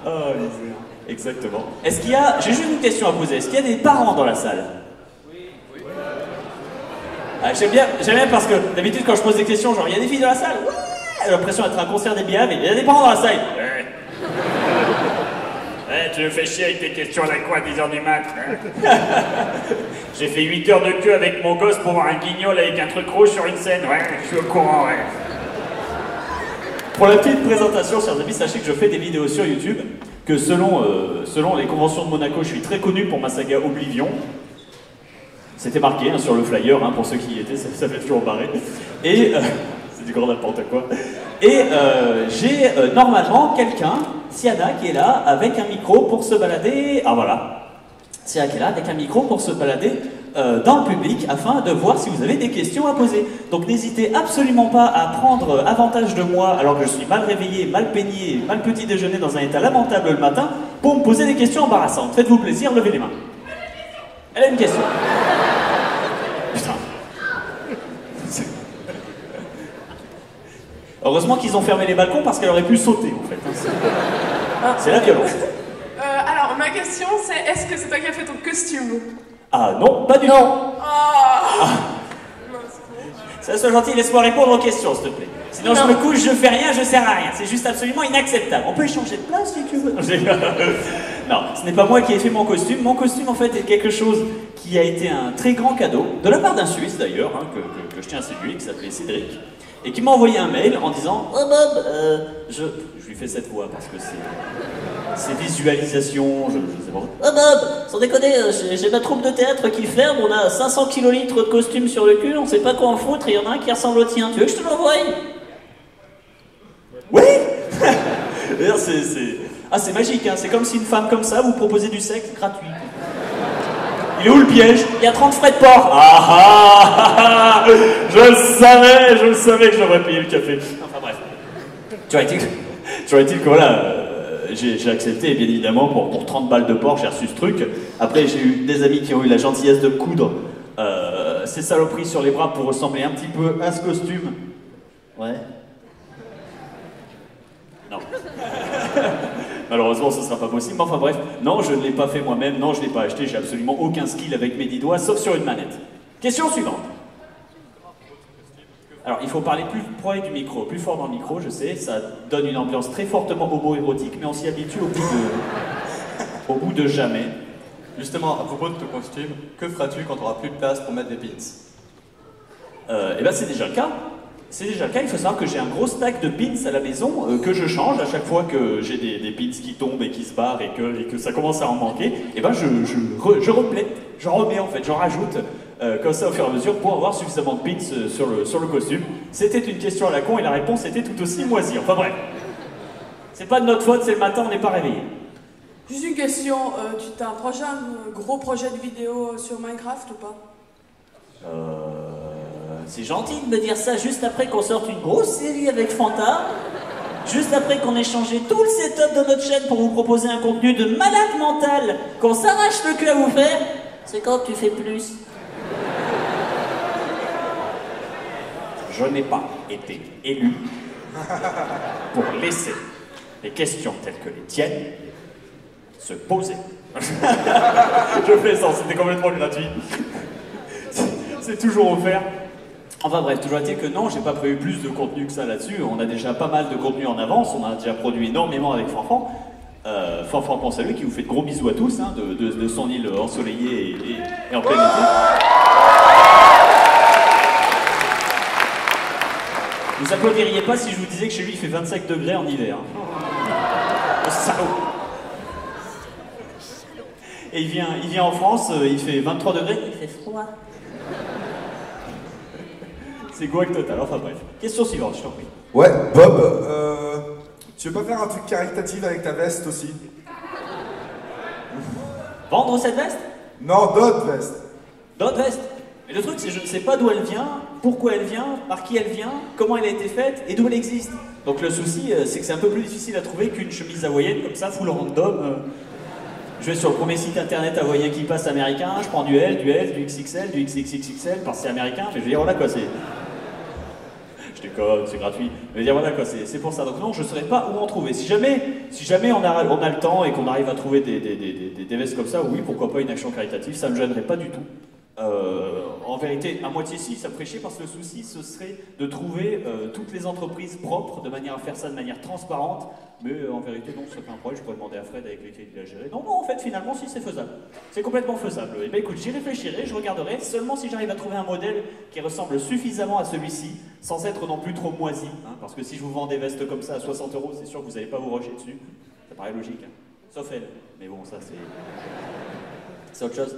Oh, exactement. Est-ce qu'il y a... J'ai juste une question à poser. Est-ce qu'il y a des parents dans la salle? Ah, j'aime bien parce que d'habitude quand je pose des questions, genre il y a des filles dans la salle, ouais, j'ai l'impression d'être un concert des biaves, mais il y a des parents dans la salle. Ouais. Ouais, tu me fais chier avec tes questions à la quoi à 10h du mat. Hein. J'ai fait 8 heures de queue avec mon gosse pour voir un guignol avec un truc rouge sur une scène, ouais, je suis au courant, ouais. Pour la petite présentation, chers amis, sachez que je fais des vidéos sur YouTube, que selon les conventions de Monaco, je suis très connu pour ma saga Oblivion. C'était marqué hein, sur le flyer, hein, pour ceux qui y étaient, ça fait toujours barrer. Et c'est du grand n'importe quoi. Et j'ai normalement quelqu'un, Siana, qui est là avec un micro pour se balader. Ah voilà, Siana qui est là avec un micro pour se balader dans le public afin de voir si vous avez des questions à poser. Donc n'hésitez absolument pas à prendre avantage de moi alors que je suis mal réveillé, mal peigné, mal petit déjeuner dans un état lamentable le matin pour me poser des questions embarrassantes. Faites-vous plaisir, levez les mains. Elle a une question. Putain. Heureusement qu'ils ont fermé les balcons parce qu'elle aurait pu sauter en fait. C'est la violence. Alors ma question c'est, est-ce que c'est toi qui as fait ton costume? Ah non, pas du tout. Ça soit gentil, laisse-moi répondre aux questions s'il te plaît. Sinon je me couche, je fais rien, je sers à rien. C'est juste absolument inacceptable. On peut échanger de place si tu veux. Non, ce n'est pas moi qui ai fait mon costume. Mon costume en fait est quelque chose qui a été un très grand cadeau, de la part d'un Suisse d'ailleurs, hein, que je tiens à saluer, qui s'appelait Cédric, et qui m'a envoyé un mail en disant « Oh Bob, je lui fais cette voix parce que c'est visualisation, je sais pas. Oh Bob, sans déconner, j'ai ma troupe de théâtre qui ferme, on a 500 kilolitres de costume sur le cul, on sait pas quoi en foutre et il y en a un qui ressemble au tien. Tu veux que je te l'envoie? Oui. D'ailleurs, c'est magique, hein. C'est comme si une femme comme ça vous proposait du sexe gratuit. Il est où le piège? Il y a 30 frais de port. Ah, je le savais que j'aurais payé le café. Enfin bref. Tu aurais dit que voilà, j'ai accepté, bien évidemment, pour 30 balles de port, j'ai reçu ce truc. Après, j'ai eu des amis qui ont eu la gentillesse de me coudre ces saloperies sur les bras pour ressembler un petit peu à ce costume. Ouais. Non. Malheureusement, ce sera pas possible. Mais enfin bref, non, je ne l'ai pas fait moi-même, non, je ne l'ai pas acheté, j'ai absolument aucun skill avec mes 10 doigts, sauf sur une manette. Question suivante. Alors, il faut parler plus près du micro, plus fort dans le micro, je sais, ça donne une ambiance très fortement homo-érotique, mais on s'y habitue au bout de jamais. Justement, à propos de ton costume, que feras-tu quand tu n'auras plus de place pour mettre des pins? Eh ben, c'est déjà le cas. C'est déjà le cas, il faut savoir que j'ai un gros stack de pins à la maison que je change à chaque fois que j'ai des pins qui tombent et qui se barrent et que ça commence à en manquer. Et ben je replète, j'en remets en fait, j'en rajoute comme ça au fur et à mesure pour avoir suffisamment de pins sur le costume. C'était une question à la con et la réponse était tout aussi moisie. Enfin bref, c'est pas de notre faute, c'est le matin, on n'est pas réveillé. Juste une question, tu as un gros projet de vidéo sur Minecraft ou pas? C'est gentil de me dire ça juste après qu'on sorte une grosse série avec Fanta, juste après qu'on ait changé tout le setup de notre chaîne pour vous proposer un contenu de malade mental qu'on s'arrache le cul à vous faire. C'est quand tu fais plus. Je n'ai pas été élu pour laisser les questions telles que les tiennes se poser. Je fais ça, c'était complètement gratuit. C'est toujours offert. Enfin bref, toujours est-il que non, j'ai pas prévu plus de contenu que ça là-dessus. On a déjà pas mal de contenu en avance, on a déjà produit énormément avec Fanfan. Fanfan pense à lui, qui vous fait de gros bisous à tous, hein, de son île ensoleillée et en plein été. Vous applaudiriez pas si je vous disais que chez lui il fait 25 degrés en hiver. Oh, salaud! Et il vient en France, il fait 23 degrés, il fait froid. C'est gouac total, enfin bref. Question suivante, je t'en prie. Ouais, Bob, tu veux pas faire un truc caritatif avec ta veste aussi? Vendre cette veste? Non, d'autres vestes. D'autres vestes? Mais le truc, c'est que je ne sais pas d'où elle vient, pourquoi elle vient, par qui elle vient, comment elle a été faite et d'où elle existe. Donc le souci, c'est que c'est un peu plus difficile à trouver qu'une chemise hawaïenne comme ça, full random. Je vais sur le premier site internet hawaïen qui passe américain, je prends du L, du XXL, du XXXXL, parce que c'est américain, mais je veux dire, voilà quoi, c'est... Je déconne, c'est gratuit. Mais dire voilà quoi, c'est pour ça. Donc non, je ne saurais pas où en trouver. Si jamais on a le temps et qu'on arrive à trouver des vestes comme ça, oui, pourquoi pas une action caritative, ça ne me gênerait pas du tout. En vérité, à moitié si, ça me ferait chier parce que le souci, ce serait de trouver toutes les entreprises propres de manière à faire ça de manière transparente. Mais en vérité, non, c'est pas un problème, je pourrais demander à Fred avec lequel il a géré. Non, en fait, finalement, si, c'est faisable. C'est complètement faisable. Et ben écoute, j'y réfléchirai, je regarderai, seulement si j'arrive à trouver un modèle qui ressemble suffisamment à celui-ci, sans être non plus trop moisi. Hein, parce que si je vous vends des vestes comme ça à 60 €, c'est sûr que vous n'allez pas vous rusher dessus. Ça paraît logique, hein. Sauf elle. Mais bon, ça, c'est autre chose.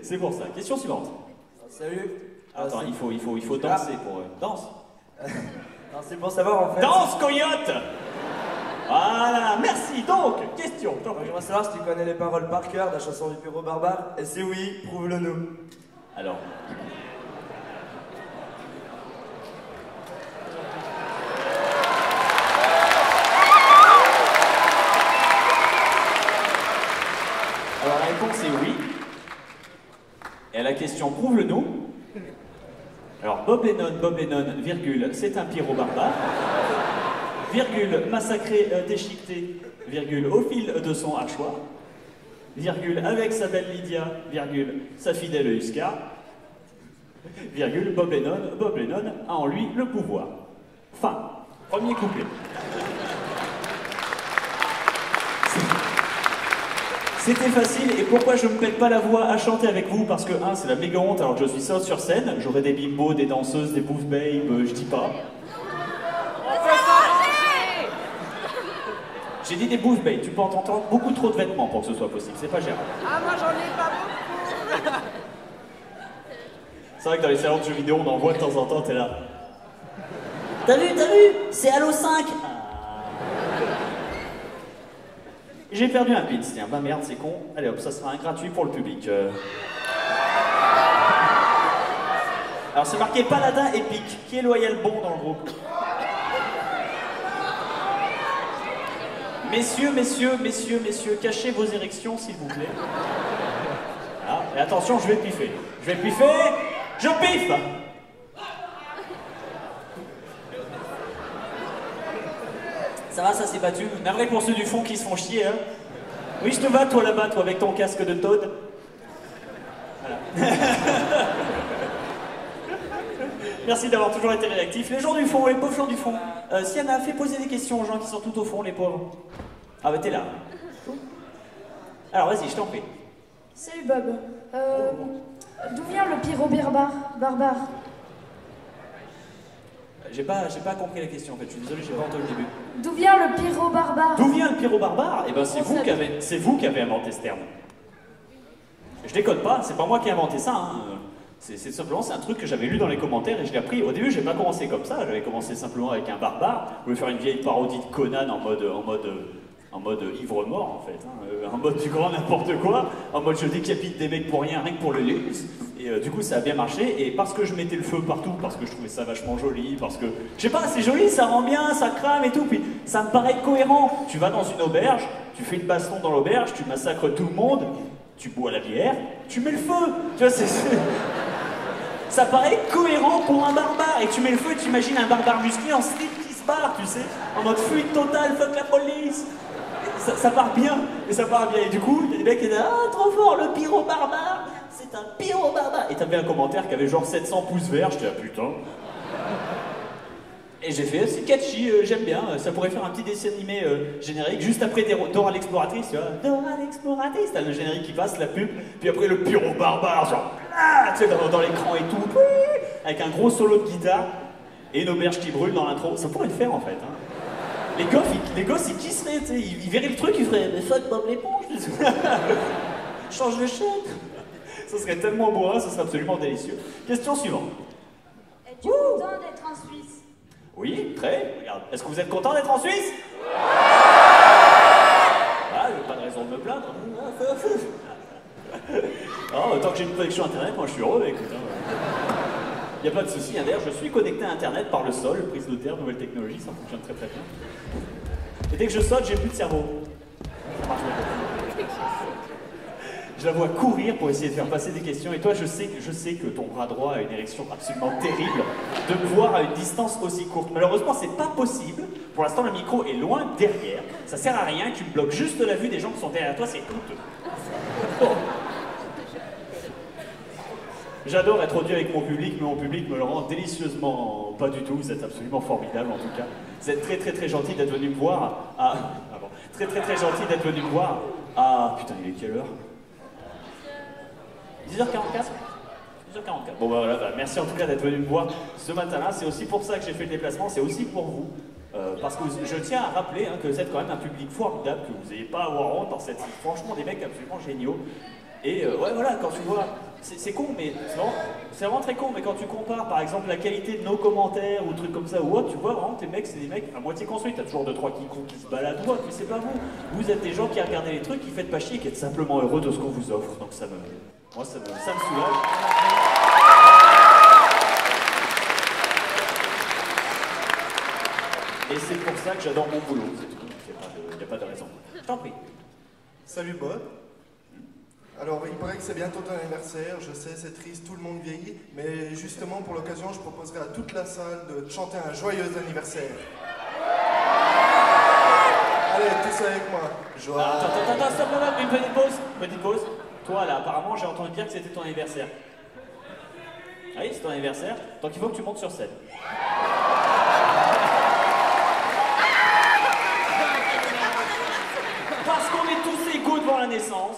C'est pour ça. Question suivante. Salut. Attends, il faut danser pour... Danse. Non, c'est pour savoir en fait. Danse, coyote. Voilà, merci. Donc, question. J'aimerais savoir si tu connais les paroles par cœur de la chanson du Pyro Barbare. Et si oui, prouve-le nous. Alors... Alors la réponse est oui. Et à la question prouve-le-nous. Alors Bob Lennon, virgule, c'est un pyro barbare, virgule, massacré, déchiqueté, virgule, au fil de son hachoir, virgule, avec sa belle Lydia, virgule, sa fidèle Huska, virgule, Bob Lennon a en lui le pouvoir. Fin. Premier couplet. C'était facile, et pourquoi je me pète pas la voix à chanter avec vous? Parce que, un, c'est la méga honte alors que je suis seul sur scène, j'aurai des bimbos, des danseuses, des bouffe babes, je dis pas. J'ai dit des bouffe babes, tu peux entendre beaucoup trop de vêtements pour que ce soit possible, c'est pas gérable. Ah, moi j'en ai pas beaucoup. C'est vrai que dans les salons de jeux vidéo, on en voit de temps en temps, t'es là. T'as vu, c'est Halo 5. J'ai perdu un pins, tiens, bah merde, c'est con. Allez hop, ça sera un gratuit pour le public. Alors c'est marqué Paladin épique. Qui est loyal bon dans le groupe? Messieurs, cachez vos érections s'il vous plaît. Voilà. Et attention, je vais piffer. Je piffe. Ça va, ça s'est battu. Navré pour ceux du fond qui se font chier, hein. Oui, je te bats, toi là-bas, toi, avec ton casque de Toad. Voilà. Merci d'avoir toujours été réactif. Les gens du fond, les pauvres gens du fond. Siana, fais poser des questions aux gens qui sont tout au fond, les pauvres. Ah bah t'es là. Alors vas-y, je t'en prie. Salut Bob. D'où vient le pyro barbare? J'ai pas compris la question en fait, je suis désolé, j'ai pas entendu le début. D'où vient le pyro barbare? D'où vient le pyro barbare? Eh ben c'est vous qui avez inventé ce terme. Je déconne pas, c'est pas moi qui ai inventé ça, hein. C'est simplement un truc que j'avais lu dans les commentaires et je l'ai appris. Au début, j'ai pas commencé comme ça, j'avais commencé simplement avec un barbare. Je voulais faire une vieille parodie de Conan en mode ivre-mort en fait, hein. En mode du grand n'importe quoi, en mode je décapite des mecs pour rien que pour le luxe. Et du coup ça a bien marché, et parce que je mettais le feu partout, parce que je trouvais ça vachement joli, parce que, je sais pas, c'est joli, ça rend bien, ça crame et tout, puis ça me paraît cohérent. Tu vas dans une auberge, tu fais une baston dans l'auberge, tu massacres tout le monde, tu bois la bière, tu mets le feu, tu vois, ça paraît cohérent pour un barbare, et tu mets le feu et tu imagines un barbare musclé en slip qui se barre, tu sais, en mode fuite totale, fuck la police. Ça part bien, et ça part bien, et du coup, il y a des mecs qui disent « Ah, trop fort, le pyro barbare, c'est un pyro barbare !» Et t'avais un commentaire qui avait genre 700 pouces verts, j'étais « Ah putain !» Et j'ai fait « C'est catchy, j'aime bien, ça pourrait faire un petit dessin animé générique, juste après Dora l'exploratrice, tu vois, Dora l'exploratrice !» T'as le générique qui passe, la pub, puis après le pyro barbare, genre ah, tu sais, dans l'écran et tout, avec un gros solo de guitare, et une auberge qui brûle dans l'intro, ça pourrait le faire en fait, hein. Les gosses, ils kisseraient, tu sais, ils verraient le truc, ils feraient « Mais fuck Bob l'éponge !» Change de chaîne. Ça serait tellement beau, hein, ça serait absolument délicieux. Question suivante. Es-tu content d'être en Suisse? Oui, très. Regarde, est-ce que vous êtes content d'être en Suisse? Ah, j'ai pas de raison de me plaindre. Oh, tant que j'ai une connexion internet, moi je suis heureux, écoute. Il n'y a pas de souci, hein. D'ailleurs je suis connecté à internet par le sol, prise de terre, nouvelle technologie, ça fonctionne très très bien. Et dès que je saute, j'ai plus de cerveau. Ça marche bien. Je la vois courir pour essayer de faire passer des questions. Et toi, je sais que ton bras droit a une érection absolument terrible de me voir à une distance aussi courte. Malheureusement, c'est pas possible. Pour l'instant, le micro est loin derrière. Ça sert à rien. Tu me bloques juste la vue des gens qui sont derrière toi. C'est honteux. Bon. J'adore être odieux avec mon public, mais mon public me le rend délicieusement pas du tout. Vous êtes absolument formidable en tout cas. Vous êtes très très très gentil d'être venu me voir à... Ah bon. Très très très gentil d'être venu me voir à... Putain, il est quelle heure? 10h44 10h44. Bon bah voilà, bah, merci en tout cas d'être venu me voir ce matin-là. C'est aussi pour ça que j'ai fait le déplacement, c'est aussi pour vous. Parce que je tiens à rappeler que vous êtes quand même un public formidable, que vous n'ayez pas à avoir honte dans cette... Franchement, des mecs absolument géniaux. Et ouais, voilà, quand tu vois... C'est con, mais c'est vraiment très con, mais quand tu compares par exemple la qualité de nos commentaires ou trucs comme ça ou autre, tu vois vraiment que les mecs, c'est des mecs à moitié construits. T'as toujours 2-3 qui se baladent ou autre, mais c'est pas vous. Vous êtes des gens qui regardez les trucs, qui faites pas chier, qui êtes simplement heureux de ce qu'on vous offre. Donc ça me soulage. Et c'est pour ça que j'adore mon boulot, c'est tout. Il n'y a pas de raison. Je t'en prie. Salut Bob. Alors, il paraît que c'est bientôt ton anniversaire, je sais, c'est triste, tout le monde vieillit, mais justement, pour l'occasion, je proposerai à toute la salle de te chanter un joyeux anniversaire. Allez, tous avec moi. Attends, stop, une petite pause. Toi, là, apparemment, j'ai entendu dire que c'était ton anniversaire. Ah oui, c'est ton anniversaire, donc il faut que tu montes sur scène. Parce qu'on est tous égaux devant la naissance,